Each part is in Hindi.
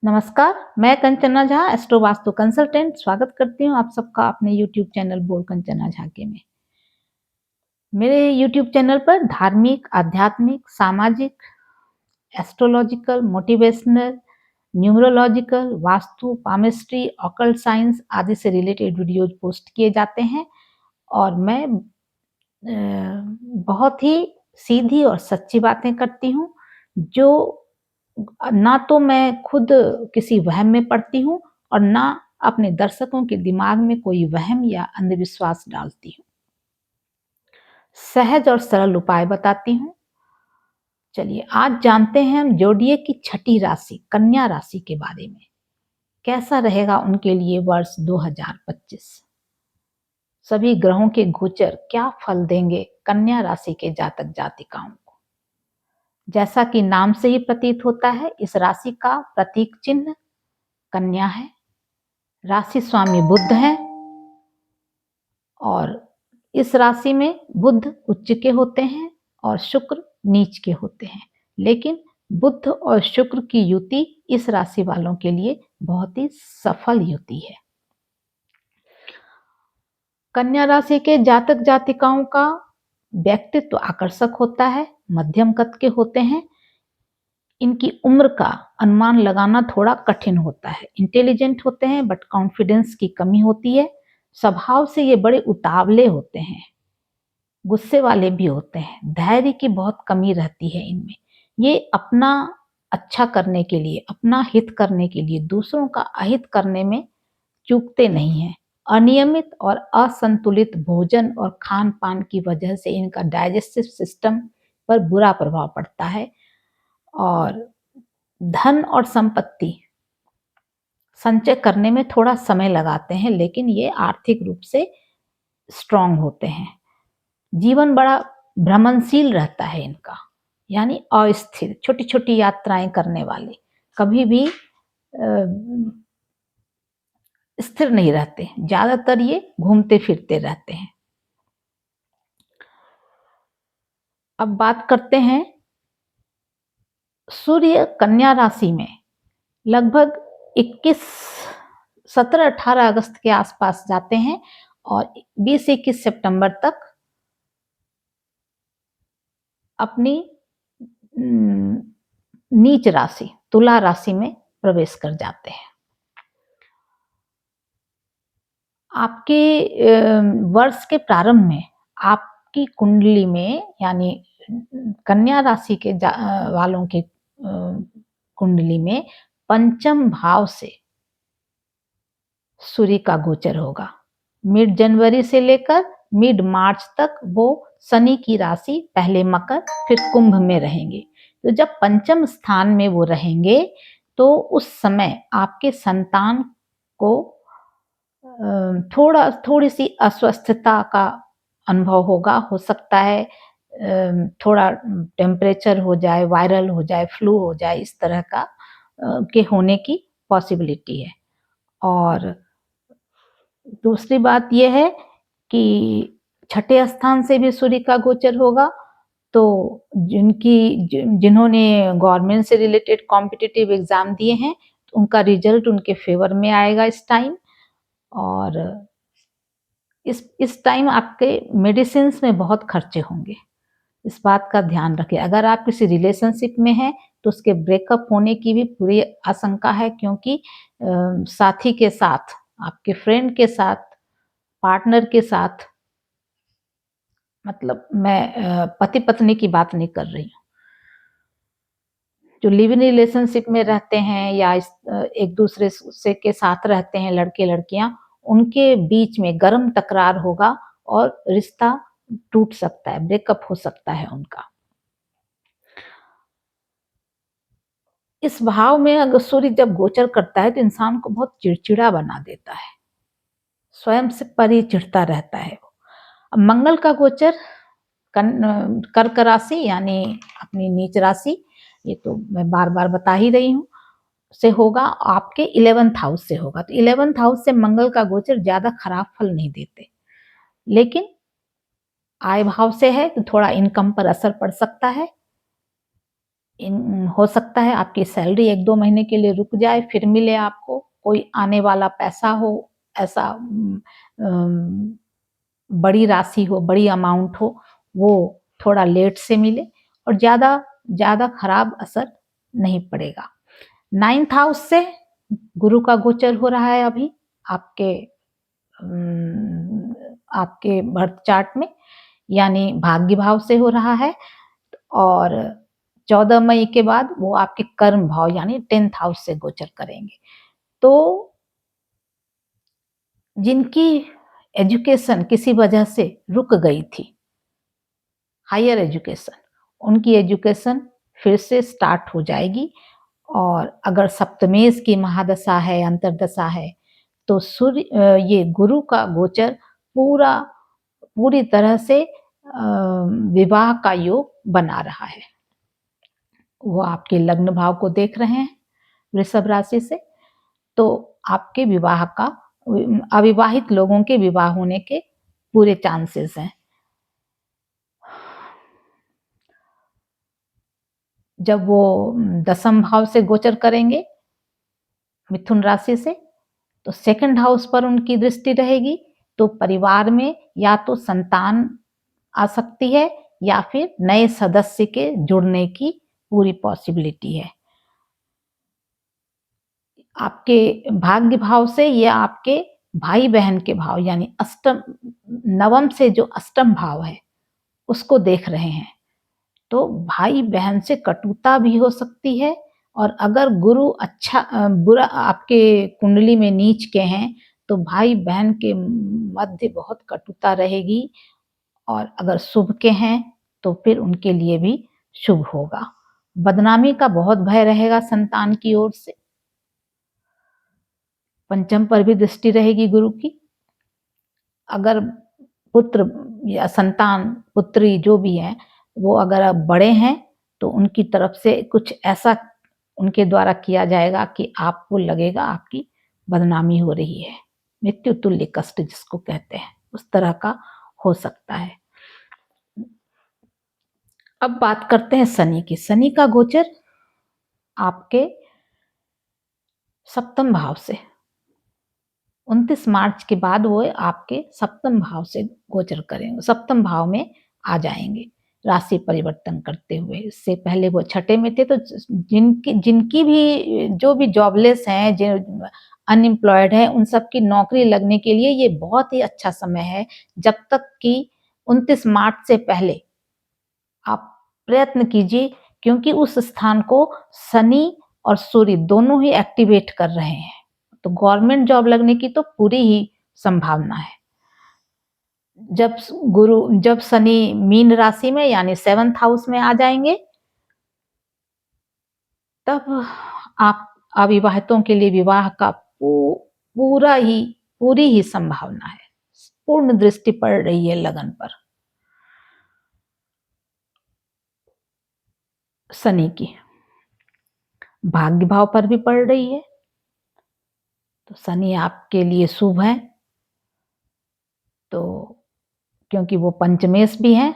नमस्कार, मैं कंचना झा एस्ट्रो वास्तु कंसल्टेंट स्वागत करती हूँ आप सबका अपने यूट्यूब चैनल बोल कंचना झा के में। मेरे यूट्यूब चैनल पर धार्मिक, आध्यात्मिक, सामाजिक, astrological, motivational, numerological, vastu, palmistry, occult science आदि से रिलेटेड वीडियोज पोस्ट किए जाते हैं और मैं बहुत ही सीधी और सच्ची बातें करती हूँ, जो ना तो मैं खुद किसी वहम में पड़ती हूँ और ना अपने दर्शकों के दिमाग में कोई वहम या अंधविश्वास डालती हूँ। सहज और सरल उपाय बताती हूँ। चलिए आज जानते हैं हम जोडियक की छठी राशि कन्या राशि के बारे में। कैसा रहेगा उनके लिए वर्ष 2025। सभी ग्रहों के गोचर क्या फल देंगे कन्या राशि के जातक जातिकाओं को। जैसा कि नाम से ही प्रतीत होता है, इस राशि का प्रतीक चिन्ह कन्या है। राशि स्वामी बुध हैं और इस राशि में बुध उच्च के होते हैं और शुक्र नीच के होते हैं, लेकिन बुध और शुक्र की युति इस राशि वालों के लिए बहुत ही सफल युति है। कन्या राशि के जातक जातिकाओं का व्यक्तित्व आकर्षक होता है, मध्यम कद के होते हैं। इनकी उम्र का अनुमान लगाना थोड़ा कठिन होता है। इंटेलिजेंट होते हैं बट कॉन्फिडेंस की कमी होती है। स्वभाव से ये बड़े उतावले होते हैं, गुस्से वाले भी होते हैं। धैर्य की बहुत कमी रहती है इनमें। ये अपना अच्छा करने के लिए, अपना हित करने के लिए दूसरों का अहित करने में चूकते नहीं हैं। अनियमित और असंतुलित भोजन और खान पान की वजह से इनका डाइजेस्टिव सिस्टम पर बुरा प्रभाव पड़ता है और धन और संपत्ति संचय करने में थोड़ा समय लगाते हैं, लेकिन ये आर्थिक रूप से स्ट्रांग होते हैं। जीवन बड़ा भ्रमणशील रहता है इनका, यानी अस्थिर, छोटी छोटी यात्राएं करने वाले, कभी भी स्थिर नहीं रहते। ज्यादातर ये घूमते फिरते रहते हैं। अब बात करते हैं सूर्य कन्या राशि में लगभग 17-18 अगस्त के आसपास जाते हैं और 20-21 सितंबर तक अपनी नीच राशि तुला राशि में प्रवेश कर जाते हैं। आपके वर्ष के प्रारंभ में आपकी कुंडली में, यानी कन्या राशि के वालों की कुंडली में पंचम भाव से सूर्य का गोचर होगा। मिड जनवरी से लेकर मिड मार्च तक वो शनि की राशि पहले मकर फिर कुंभ में रहेंगे। तो जब पंचम स्थान में वो रहेंगे तो उस समय आपके संतान को थोड़ी सी अस्वस्थता का अनुभव होगा। हो सकता है थोड़ा टेम्परेचर हो जाए, वायरल हो जाए, फ्लू हो जाए, इस तरह का के होने की पॉसिबिलिटी है। और दूसरी बात यह है कि छठे स्थान से भी सूर्य का गोचर होगा, तो जिन्होंने गवर्नमेंट से रिलेटेड कॉम्पिटिटिव एग्जाम दिए हैं तो उनका रिजल्ट उनके फेवर में आएगा इस टाइम। और इस टाइम आपके मेडिसिन में बहुत खर्चे होंगे, इस बात का ध्यान रखें। अगर आप किसी रिलेशनशिप में हैं तो उसके ब्रेकअप होने की भी पूरी आशंका है, क्योंकि साथी के साथ, आपके फ्रेंड के साथ, पार्टनर के साथ, मतलब मैं पति पत्नी की बात नहीं कर रही हूँ, जो लिव इन रिलेशनशिप में रहते हैं या एक दूसरे से के साथ रहते हैं, लड़के लड़कियां, उनके बीच में गर्म तकरार होगा और रिश्ता टूट सकता है, ब्रेकअप हो सकता है उनका। इस भाव में अगर सूर्य जब गोचर करता है तो इंसान को बहुत चिड़चिड़ा बना देता है, स्वयं से परे चिढ़ता रहता है। अब मंगल का गोचर कर्क राशि यानी अपनी नीच राशि, ये तो मैं बार बार बता ही रही हूँ, से होगा, आपके 11th हाउस से होगा। तो 11th हाउस से मंगल का गोचर ज्यादा खराब फल नहीं देते, लेकिन आय भाव से है तो थोड़ा इनकम पर असर पड़ सकता है। हो सकता है आपकी सैलरी 1-2 महीने के लिए रुक जाए, फिर मिले आपको। कोई आने वाला पैसा हो, ऐसा बड़ी राशि हो, बड़ी अमाउंट हो, वो थोड़ा लेट से मिले और ज़्यादा ज़्यादा खराब असर नहीं पड़ेगा। 9th हाउस से गुरु का गोचर हो रहा है अभी आपके आपके बर्थ चार्ट में, यानी भाग्य भाव से हो रहा है और 14 मई के बाद वो आपके कर्म भाव यानी 10th हाउस से गोचर करेंगे। तो जिनकी एजुकेशन किसी वजह से रुक गई थी, हायर एजुकेशन, उनकी एजुकेशन फिर से स्टार्ट हो जाएगी। और अगर सप्तमेश की महादशा है, अंतर्दशा है, तो ये गुरु का गोचर पूरी तरह से विवाह का योग बना रहा है। वो आपके लग्न भाव को देख रहे हैं वृषभ राशि से, तो आपके विवाह का, अविवाहित लोगों के विवाह होने के पूरे चांसेस हैं। जब वो 10th भाव से गोचर करेंगे मिथुन राशि से, तो 2nd हाउस पर उनकी दृष्टि रहेगी, तो परिवार में या तो संतान आ सकती है या फिर नए सदस्य के जुड़ने की पूरी पॉसिबिलिटी है। आपके भाग्य भाव से या आपके भाई बहन के भाव यानी अष्टम, नवम से जो अष्टम भाव है उसको देख रहे हैं, तो भाई बहन से कटुता भी हो सकती है। और अगर गुरु बुरा आपके कुंडली में नीच के हैं, तो भाई बहन के मध्य बहुत कटुता रहेगी। और अगर शुभ के हैं तो फिर उनके लिए भी शुभ होगा। बदनामी का बहुत भय रहेगा संतान की ओर से। पंचम पर भी दृष्टि रहेगी गुरु की। अगर पुत्र या संतान, पुत्री जो भी है, वो अगर अब बड़े हैं तो उनकी तरफ से कुछ ऐसा उनके द्वारा किया जाएगा कि आपको लगेगा आपकी बदनामी हो रही है। मृत्यु तुल्य कष्ट जिसको कहते हैं, उस तरह का हो सकता है। अब बात करते हैं शनि की। शनि का गोचर आपके सप्तम भाव से 29 मार्च के बाद वो आपके सप्तम भाव से गोचर करेंगे, सप्तम भाव में आ जाएंगे राशि परिवर्तन करते हुए। इससे पहले वो छठे में थे, तो जिनकी भी जो भी जॉबलेस हैं, जो अनएम्प्लॉयड है, उन सब की नौकरी लगने के लिए ये बहुत ही अच्छा समय है। जब तक कि 29 मार्च से पहले आप प्रयत्न कीजिए, क्योंकि उस स्थान को शनि और सूर्य दोनों ही एक्टिवेट कर रहे हैं, तो गवर्नमेंट जॉब लगने की तो पूरी ही संभावना है। जब शनि मीन राशि में यानी 7th हाउस में आ जाएंगे, तब आप अविवाहितों के लिए विवाह का पूरी ही संभावना है। पूर्ण दृष्टि पड़ रही है लगन पर शनि की। भाग्य भाव पर भी पड़ रही है, तो शनि आपके लिए शुभ है। तो क्योंकि वो पंचमेश भी हैं,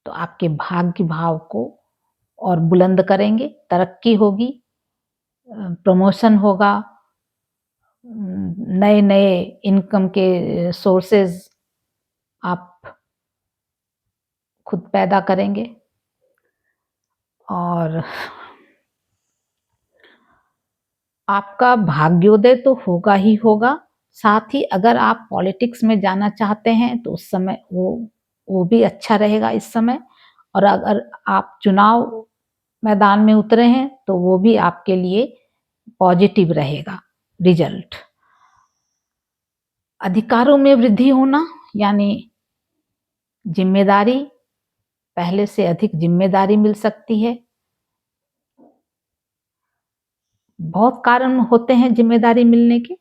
तो आपके भाग्य भाव को और बुलंद करेंगे, तरक्की होगी, प्रमोशन होगा, नए नए इनकम के सोर्सेज आप खुद पैदा करेंगे। और आपका भाग्योदय तो होगा ही होगा। साथ ही अगर आप पॉलिटिक्स में जाना चाहते हैं तो उस समय वो भी अच्छा रहेगा इस समय। और अगर आप चुनाव मैदान में उतरे हैं तो वो भी आपके लिए पॉजिटिव रहेगा रिजल्ट। अधिकारों में वृद्धि होना यानी जिम्मेदारी, पहले से अधिक जिम्मेदारी मिल सकती है। बहुत कारण होते हैं जिम्मेदारी मिलने के,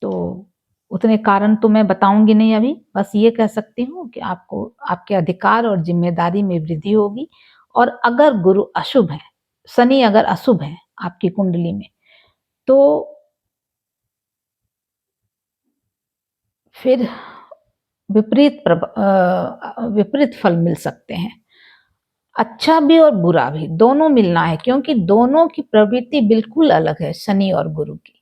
तो उतने कारण तो मैं बताऊंगी नहीं अभी। बस ये कह सकती हूँ कि आपको आपके अधिकार और जिम्मेदारी में वृद्धि होगी। और अगर गुरु अशुभ है, शनि अगर अशुभ है आपकी कुंडली में, तो फिर विपरीत फल मिल सकते हैं। अच्छा भी और बुरा भी दोनों मिलना है, क्योंकि दोनों की प्रवृत्ति बिल्कुल अलग है, शनि और गुरु की,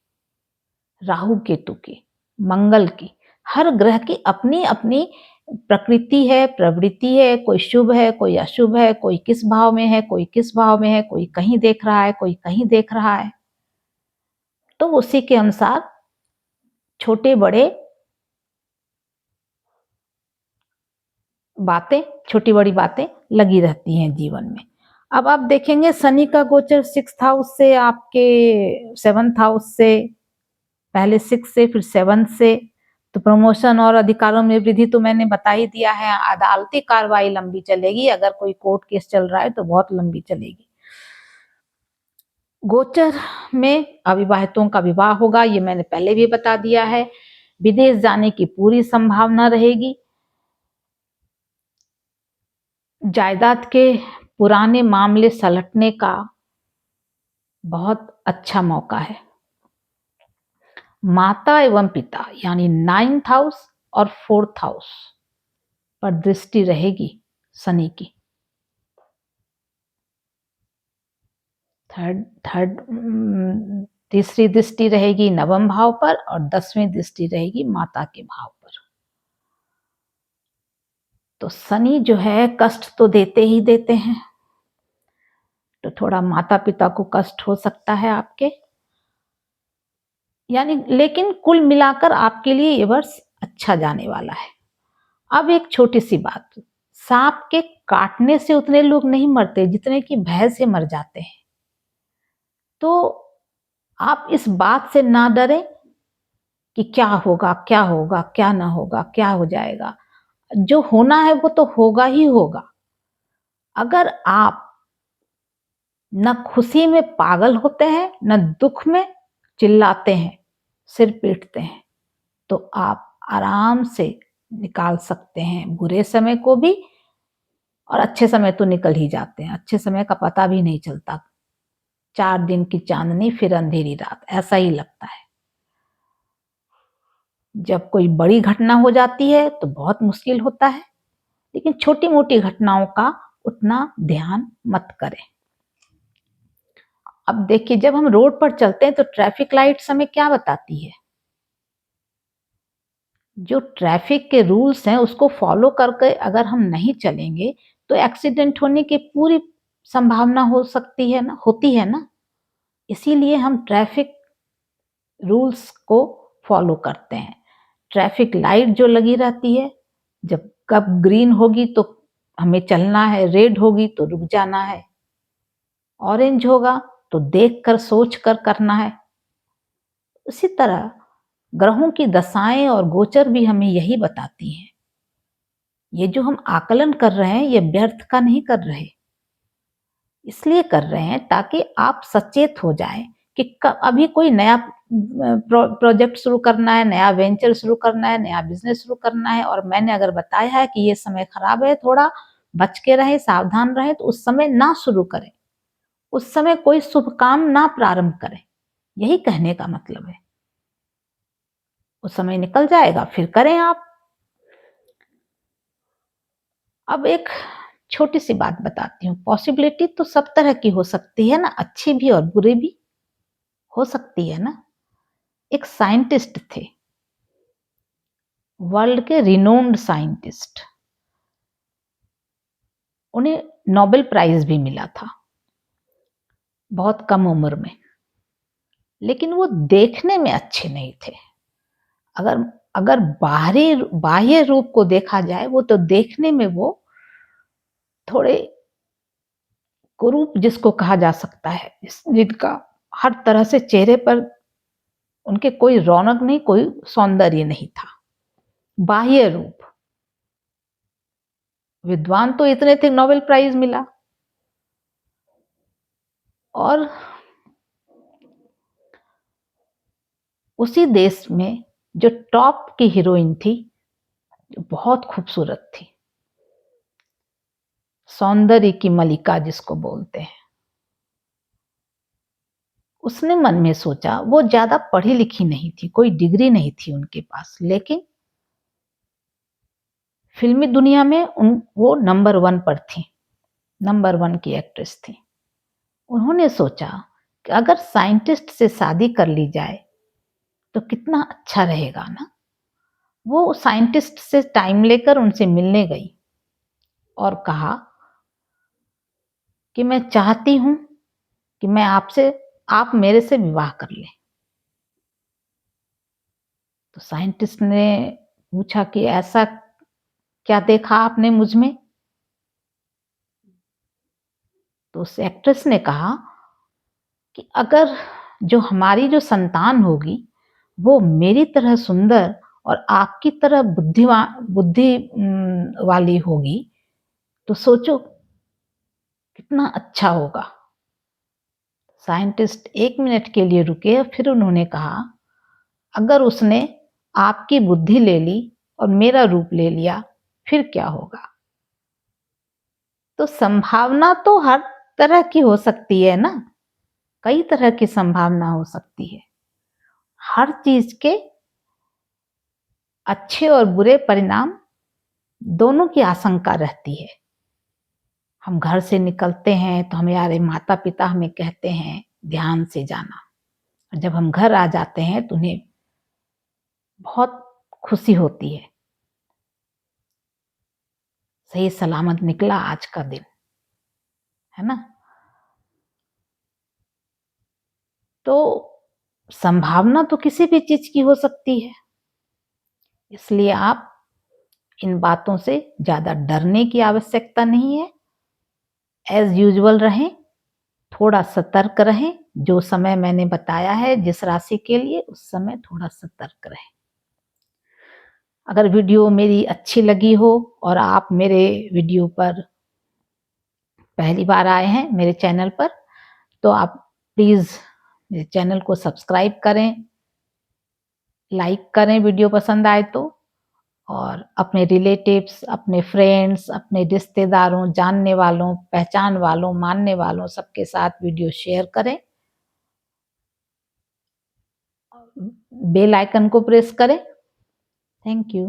राहु केतु की, मंगल की। हर ग्रह की अपनी अपनी प्रकृति है, प्रवृत्ति है, कोई शुभ है, कोई अशुभ है, कोई किस भाव में है, कोई किस भाव में है, कोई कहीं देख रहा है, कोई कहीं देख रहा है। तो उसी के अनुसार छोटे बड़े बातें, छोटी बड़ी बातें लगी रहती हैं जीवन में। अब आप देखेंगे शनि का गोचर 6th हाउस से आपके 7th हाउस से, पहले 6 से फिर 7 से, तो प्रमोशन और अधिकारों में वृद्धि तो मैंने बता ही दिया है। अदालती कार्रवाई लंबी चलेगी, अगर कोई कोर्ट केस चल रहा है तो बहुत लंबी चलेगी। गोचर में अविवाहितों का विवाह होगा, ये मैंने पहले भी बता दिया है। विदेश जाने की पूरी संभावना रहेगी। जायदाद के पुराने मामले सलटने का बहुत अच्छा मौका है। माता एवं पिता यानी 9th हाउस और 4th हाउस पर दृष्टि रहेगी शनि की। तीसरी दृष्टि रहेगी 9वें भाव पर और 10वीं दृष्टि रहेगी माता के भाव पर। तो शनि जो है कष्ट तो देते ही देते हैं, तो थोड़ा माता पिता को कष्ट हो सकता है आपके, यानी लेकिन कुल मिलाकर आपके लिए ये वर्ष अच्छा जाने वाला है। अब एक छोटी सी बात, सांप के काटने से उतने लोग नहीं मरते जितने कि भय से मर जाते हैं। तो आप इस बात से ना डरें कि क्या होगा क्या होगा, क्या ना होगा, क्या हो जाएगा। जो होना है वो तो होगा ही होगा। अगर आप न खुशी में पागल होते हैं, न दुख में चिल्लाते हैं, सिर पीटते हैं, तो आप आराम से निकाल सकते हैं बुरे समय को भी, और अच्छे समय तो निकल ही जाते हैं। अच्छे समय का पता भी नहीं चलता, 4 दिन की चांदनी फिर अंधेरी रात, ऐसा ही लगता है। जब कोई बड़ी घटना हो जाती है तो बहुत मुश्किल होता है, लेकिन छोटी मोटी घटनाओं का उतना ध्यान मत करें। अब देखिए, जब हम रोड पर चलते हैं तो ट्रैफिक लाइट्स हमें क्या बताती है? जो ट्रैफिक के रूल्स हैं उसको फॉलो करके अगर हम नहीं चलेंगे तो एक्सीडेंट होने की पूरी संभावना हो सकती है ना, होती है ना। इसीलिए हम ट्रैफिक रूल्स को फॉलो करते हैं। ट्रैफिक लाइट जो लगी रहती है, जब कब ग्रीन होगी तो हमें चलना है, रेड होगी तो रुक जाना है, ऑरेंज होगा तो देखकर सोच कर करना है। उसी तरह ग्रहों की दशाएं और गोचर भी हमें यही बताती हैं। ये जो हम आकलन कर रहे हैं ये व्यर्थ का नहीं कर रहे, इसलिए कर रहे हैं ताकि आप सचेत हो जाएं कि अभी कोई नया प्रोजेक्ट शुरू करना है, नया वेंचर शुरू करना है, नया बिजनेस शुरू करना है, और मैंने अगर बताया है कि ये समय खराब है, थोड़ा बच के रहें, सावधान रहें, तो उस समय ना शुरू करें, उस समय कोई शुभ काम ना प्रारंभ करें। यही कहने का मतलब है। उस समय निकल जाएगा फिर करें आप। अब एक छोटी सी बात बताती हूँ, पॉसिबिलिटी तो सब तरह की हो सकती है ना, अच्छी भी और बुरी भी हो सकती है ना। एक साइंटिस्ट थे, वर्ल्ड के रिनोन्ड साइंटिस्ट, उन्हें नोबेल प्राइज भी मिला था बहुत कम उम्र में, लेकिन वो देखने में अच्छे नहीं थे। अगर अगर बाह्य रूप को देखा जाए, वो तो देखने में वो थोड़े कुरूप जिसको कहा जा सकता है, जिनका हर तरह से चेहरे पर उनके कोई रौनक नहीं, कोई सौंदर्य नहीं था। बाह्य रूप, विद्वान तो इतने थे, नोबेल प्राइज मिला। और उसी देश में जो टॉप की हीरोइन थी, जो बहुत खूबसूरत थी, सौंदर्य की मलिका जिसको बोलते हैं, उसने मन में सोचा, वो ज्यादा पढ़ी लिखी नहीं थी, कोई डिग्री नहीं थी उनके पास, लेकिन फिल्मी दुनिया में वो नंबर 1 पर थी। नंबर 1 की एक्ट्रेस थी। उन्होंने सोचा कि अगर साइंटिस्ट से शादी कर ली जाए तो कितना अच्छा रहेगा ना। वो साइंटिस्ट से टाइम लेकर उनसे मिलने गई और कहा कि मैं चाहती हूँ कि आप मेरे से विवाह कर लें। तो साइंटिस्ट ने पूछा कि ऐसा क्या देखा आपने मुझ में? तो उस एक्ट्रेस ने कहा कि अगर हमारी संतान होगी वो मेरी तरह सुंदर और आपकी तरह बुद्धि वाली होगी तो सोचो कितना अच्छा होगा। साइंटिस्ट 1 मिनट के लिए रुके, फिर उन्होंने कहा, अगर उसने आपकी बुद्धि ले ली और मेरा रूप ले लिया फिर क्या होगा? तो संभावना तो हर तरह की हो सकती है ना, कई तरह की संभावना हो सकती है। हर चीज के अच्छे और बुरे परिणाम दोनों की आशंका रहती है। हम घर से निकलते हैं तो हमारे माता पिता हमें कहते हैं ध्यान से जाना, और जब हम घर आ जाते हैं तो उन्हें बहुत खुशी होती है, सही सलामत निकला आज का दिन, है ना। तो संभावना तो किसी भी चीज की हो सकती है, इसलिए आप इन बातों से ज्यादा डरने की आवश्यकता नहीं है। एज यूजुअल रहें, थोड़ा सतर्क रहें। जो समय मैंने बताया है जिस राशि के लिए, उस समय थोड़ा सतर्क रहें। अगर वीडियो मेरी अच्छी लगी हो और आप मेरे वीडियो पर पहली बार आए हैं मेरे चैनल पर, तो आप प्लीज़ मेरे चैनल को सब्सक्राइब करें, लाइक करें वीडियो पसंद आए तो, और अपने रिलेटिव्स, अपने फ्रेंड्स, अपने रिश्तेदारों, जानने वालों, पहचान वालों, मानने वालों सबके साथ वीडियो शेयर करें। बेल आइकन को प्रेस करें। Thank you.